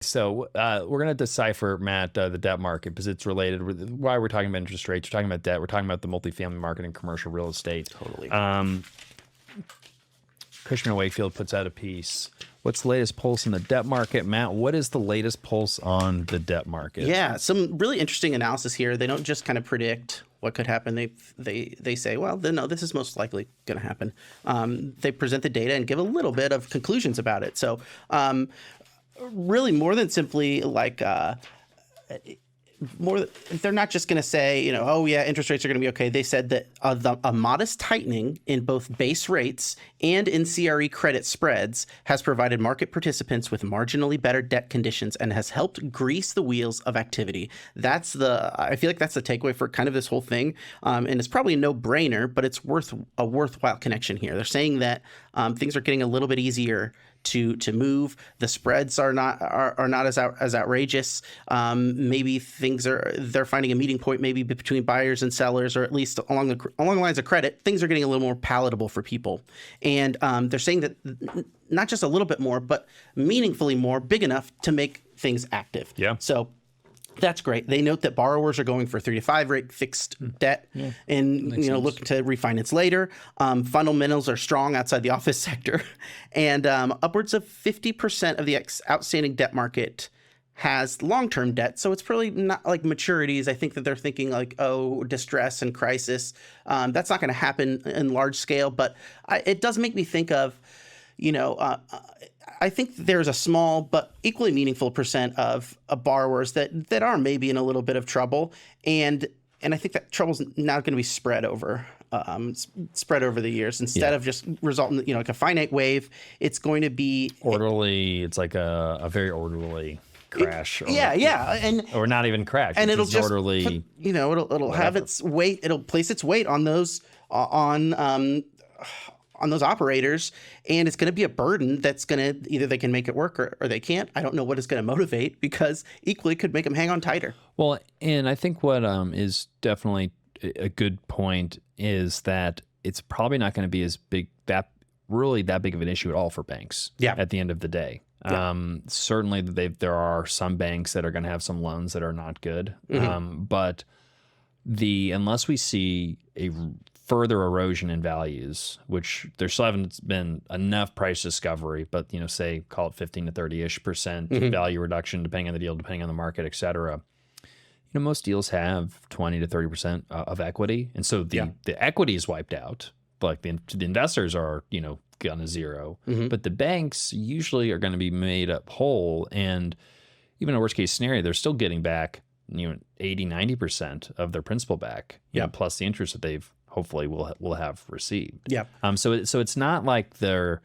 So we're going to decipher, Matt, the debt market because it's related with why we're talking about interest rates. We're talking about debt. We're talking about the multifamily market and commercial real estate. Totally. Cushman & Wakefield puts out a piece. What's the latest pulse in the debt market? Matt, what is the latest pulse on the debt market? Yeah, some really interesting analysis here. They don't just kind of predict what could happen. They say, well, no, this is most likely going to happen. They present the data and give a little bit of conclusions about it. So really more than simply like they're not just going to say, oh yeah, interest rates are going to be okay. They said that a modest tightening in both base rates and in CRE credit spreads has provided market participants with marginally better debt conditions and has helped grease the wheels of activity. I feel like that's the takeaway for kind of this whole thing. And it's probably a no-brainer, but it's a worthwhile connection here. They're saying that things are getting a little bit easier to move. The spreads are not as outrageous. Maybe they're finding a meeting point maybe between buyers and sellers, or at least along the lines of credit. Things are getting a little more palatable for people, and they're saying that not just a little bit more, but meaningfully more, big enough to make things active. Yeah. So that's great. They note that borrowers are going for 3 to 5 rate fixed debt and looking to refinance later. Fundamentals are strong outside the office sector, and upwards of 50% of the outstanding debt market has long-term debt. So it's probably not like maturities. I think that they're thinking like, oh, distress and crisis. That's not going to happen in large scale, but it does make me think of, I think there's a small but equally meaningful percent of borrowers that are maybe in a little bit of trouble, and I think that trouble's now going to be spread over the years instead of just resulting, like a finite wave. It's going to be orderly. It's like a very orderly crash. Or not even crash. And it'll just orderly. It'll have its weight. It'll place its weight on those on those operators, and it's going to be a burden that's going to either they can make it work or they can't. I don't know what it's going to motivate, because equally could make them hang on tighter. Well, and I think what is definitely a good point is that it's probably not going to be as big that big of an issue at all for banks. Yeah. At the end of the day. Yeah. Certainly there are some banks that are going to have some loans that are not good. But unless we see a further erosion in values, which there still haven't been enough price discovery, but say call it 15 to 30-ish% value reduction, depending on the deal, depending on the market, et cetera. Most deals have 20 to 30% of equity, and so the equity is wiped out. Like the investors are gone to zero, but the banks usually are going to be made up whole, and even in a worst case scenario, they're still getting back 80-90% of their principal back, plus the interest that they've hopefully will have received. Yeah. So it's not like they're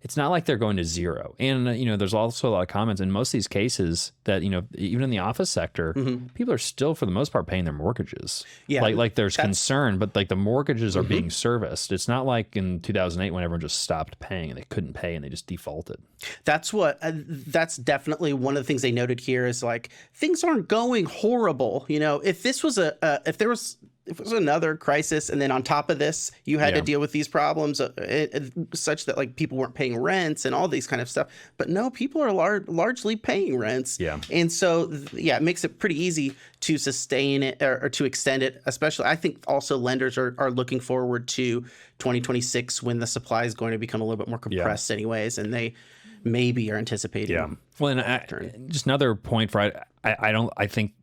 going to zero. And there's also a lot of comments in most of these cases that even in the office sector, people are still for the most part paying their mortgages. Yeah. Like there's concern, but like the mortgages are being serviced. It's not like in 2008 when everyone just stopped paying and they couldn't pay and they just defaulted. That's definitely one of the things they noted here is like things aren't going horrible. If this was if it was another crisis, and then on top of this, you had to deal with these problems such that like people weren't paying rents and all these kind of stuff. But no, people are largely paying rents. Yeah. And so, it makes it pretty easy to sustain it or to extend it. Especially, I think also lenders are looking forward to 2026 when the supply is going to become a little bit more compressed anyways, and they maybe are anticipating. Yeah. Well, and just another point for I think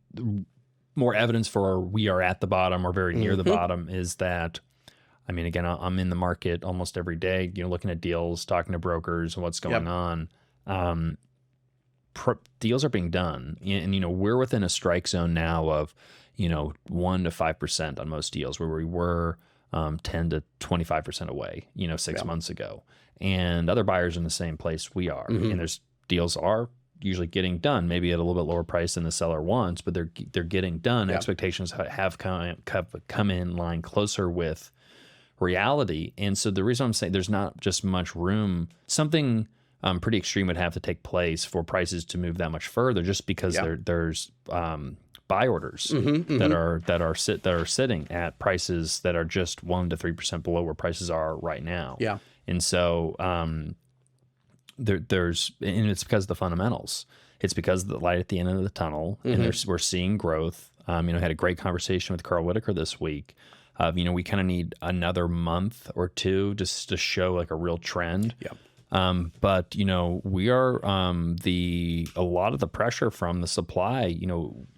more evidence for we are at the bottom or very near the bottom is that, I mean, again, I'm in the market almost every day, looking at deals, talking to brokers and what's going on. Deals are being done, and we're within a strike zone now of 1 to 5% on most deals, where we were 10 to 25% away 6 months ago, and other buyers in the same place we are, and there's deals are usually getting done, maybe at a little bit lower price than the seller wants, but they're getting done. Expectations have come in line closer with reality, and so the reason I'm saying there's not just much room, something pretty extreme would have to take place for prices to move that much further, just because there's buy orders that are sitting at prices that are just 1 to 3% below where prices are right now. And so and it's because of the fundamentals. it's because of the light at the end of the tunnel, and we're seeing growth. I had a great conversation with Carl Whitaker this week. We kind of need another month or two just to show like a real trend. Yeah. But we are a lot of the pressure from the supply.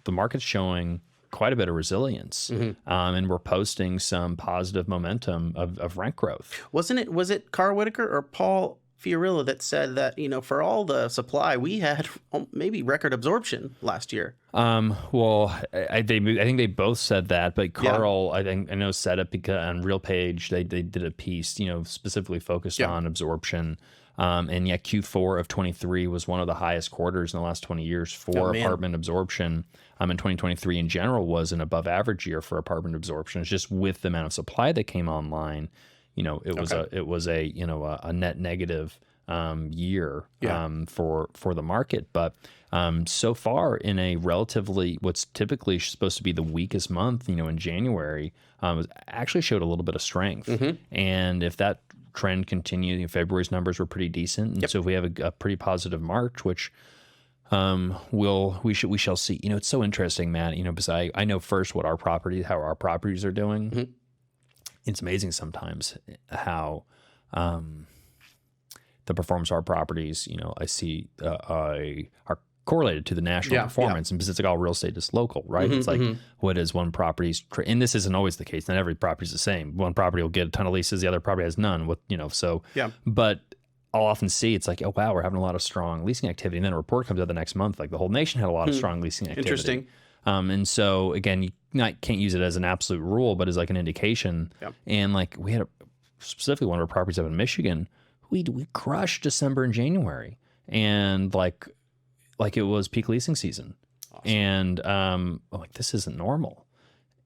The market's showing quite a bit of resilience, and we're posting some positive momentum of rent growth. Was it Carl Whitaker or Paul Fiorillo that said that for all the supply we had maybe record absorption last year? Well, I think they both said that, but Carl, I know said it because on RealPage they did a piece specifically focused on absorption. And yet Q4 of 23 was one of the highest quarters in the last 20 years for apartment absorption. And 2023 in general was an above average year for apartment absorption. It's just with the amount of supply that came online, it was a net negative year for the market. But so far in a relatively what's typically supposed to be the weakest month, in January, actually showed a little bit of strength. And if that trend continued, February's numbers were pretty decent, and so if we have a pretty positive March, which we shall see. It's so interesting, Matt. Because I know first how our properties are doing. It's amazing sometimes how the performance of our properties, I see are correlated to the national performance. And because it's like all real estate is local, right? It's like, what is one property's, and this isn't always the case. Not every property is the same. One property will get a ton of leases, the other property has none. But I'll often see it's like, oh, wow, we're having a lot of strong leasing activity. And then a report comes out the next month, like the whole nation had a lot of strong leasing activity. Interesting. And so again, you can't use it as an absolute rule, but as like an indication. And like we had specifically one of our properties up in Michigan, we crushed December and January, and like it was peak leasing season. Awesome. And I'm like, this isn't normal.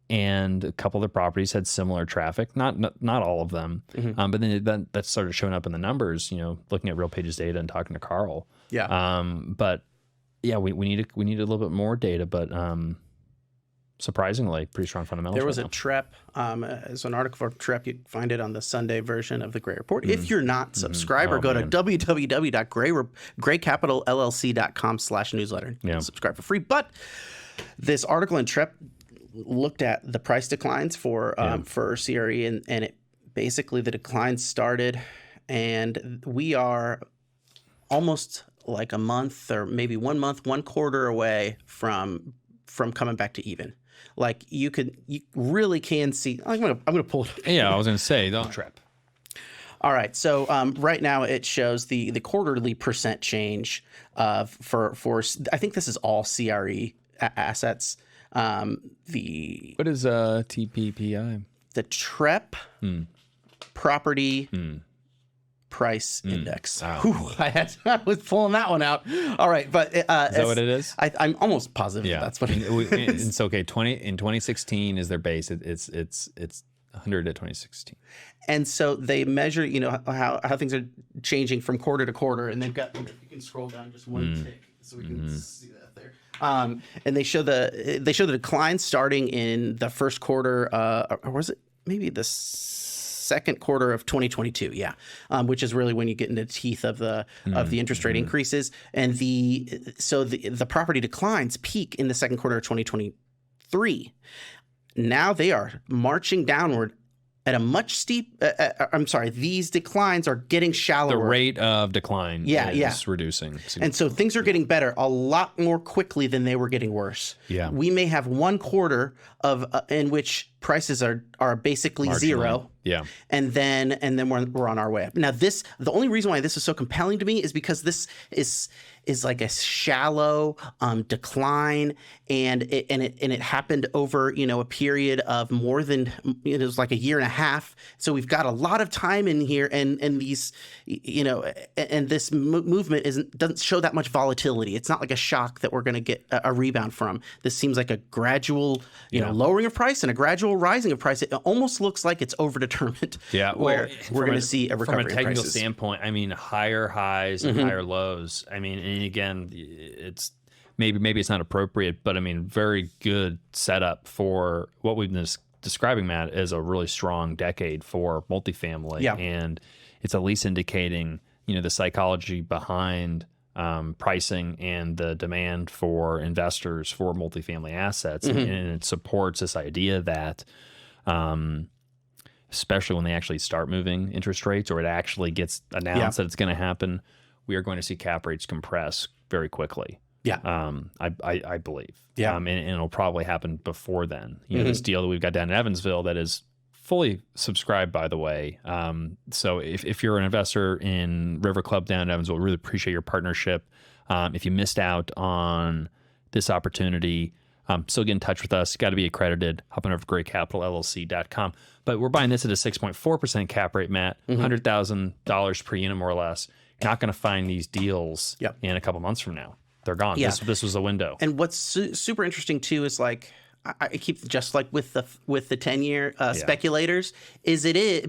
And a couple of the properties had similar traffic, not all of them, but then that started showing up in the numbers. Looking at RealPage's data and talking to Carl. But yeah, we need a little bit more data, but surprisingly, pretty strong fundamentals. There was a TREP, as an article for TREP. You'd find it on the Sunday version of the Gray Report. If you're not subscribed, go to www.graycapitalllc.com/newsletter. Subscribe for free. But this article in TREP looked at the price declines for CRE, and it basically the declines started, and we are almost like a month or maybe 1 month, 1 quarter away from coming back to even. Like you really can see. I'm gonna pull it up. Yeah, I was gonna say don't trip. All right, so right now it shows the quarterly percent change for I think this is all CRE assets. What is TPPI? The TREP property price index. Whew, I was pulling that one out. All right, but is that what it is? I'm almost positive that's what it is. It's okay. In 2016 is their base. It's 100 to 2016. And so they measure, how things are changing from quarter to quarter, and they've got. You can scroll down just one tick so we can see that there. And they show the decline starting in the first quarter, or was it maybe the second quarter of 2022? Which is really when you get into the teeth of the interest rate increases, and the property declines peak in the second quarter of 2023. Now they are marching downward at a much these declines are getting shallower. The rate of decline is reducing. And so things are getting better a lot more quickly than they were getting worse. We may have 1 quarter of in which prices are basically marginally zero. And then we're on our way up. Now the only reason why this is so compelling to me is because this is like a shallow decline, and it happened over a period of more than it was like a year and a half. So we've got a lot of time in here, and these and this movement doesn't show that much volatility. It's not like a shock that we're going to get a rebound from. This seems like a gradual lowering of price and a gradual rising of price. It almost looks like it's overdetermined. Where we're going to see a recovery from a technical in prices. Standpoint. I mean, higher highs and higher lows. I mean, and again, it's maybe it's not appropriate, but I mean, very good setup for what we've been describing, Matt, as a really strong decade for multifamily, and it's at least indicating the psychology behind pricing and the demand for investors for multifamily assets, and it supports this idea that, especially when they actually start moving interest rates, or it actually gets announced that it's going to happen, we are going to see cap rates compress very quickly. Yeah. I believe. Yeah. And it'll probably happen before then. You know, this deal that we've got down in Evansville that is fully subscribed, by the way. So if you're an investor in River Club down in Evansville, really appreciate your partnership. If you missed out on this opportunity, still get in touch with us. Got to be accredited. Hop on over to graycapitalllc.com. But we're buying this at a 6.4% cap rate, Matt. $100,000 per unit, more or less. You're not going to find these deals in a couple months from now. They're gone. Yeah. This was a window. And what's super interesting too is like, I keep just like with the 10-year speculators,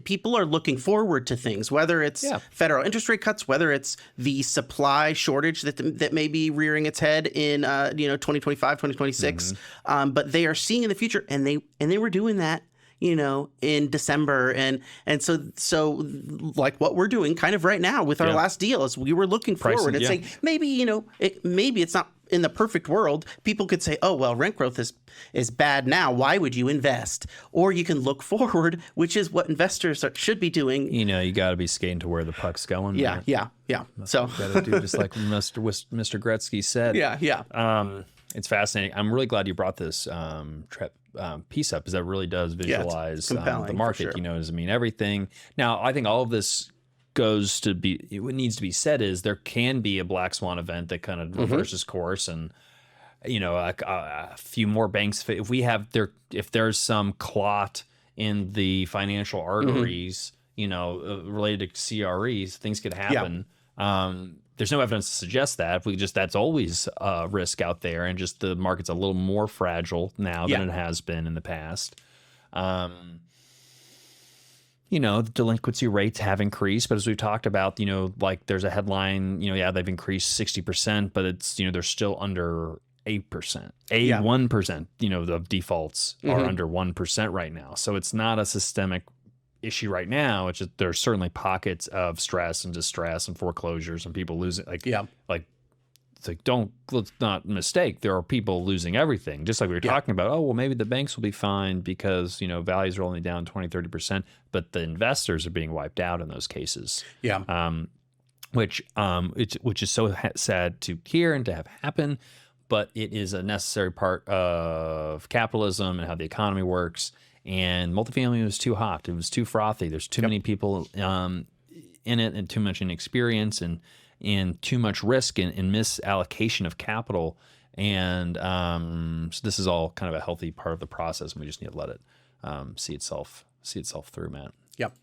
people are looking forward to things, whether it's federal interest rate cuts, whether it's the supply shortage that may be rearing its head in 2025, 2026, but they are seeing in the future, and they were doing that in December, and so like what we're doing kind of right now with our last deal is we were looking forward and saying maybe maybe it's not in the perfect world. People could say, oh well, rent growth is bad now. Why would you invest? Or you can look forward, which is what investors should be doing. You got to be skating to where the puck's going. Yeah. So you got to do just like Mr. Gretzky said. Yeah. It's fascinating. I'm really glad you brought this piece up, because that really does visualize the market. Sure. Everything. Now, I think all of this what needs to be said is there can be a black swan event that kind of reverses course, and a few more banks. If there's some clot in the financial arteries, related to CREs, things could happen. There's no evidence to suggest that. That's always a risk out there, and just the market's a little more fragile now than it has been in the past. The delinquency rates have increased, but as we've talked about, like there's a headline, they've increased 60%, but it's, they're still under 8%. 1%, of defaults are under 1% right now. So it's not a systemic issue right now. It's just there's certainly pockets of stress and distress and foreclosures and people losing. It's like, let's not mistake. There are people losing everything. Just like we were talking about, maybe the banks will be fine because, values are only down 20, 30%, but the investors are being wiped out in those cases. Which is so sad to hear and to have happen, but it is a necessary part of capitalism and how the economy works. And multifamily was too hot. It was too frothy. There's too many people in it, and too much inexperience, and too much risk and misallocation of capital. And so this is all kind of a healthy part of the process, and we just need to let it see itself through, Matt. Yep.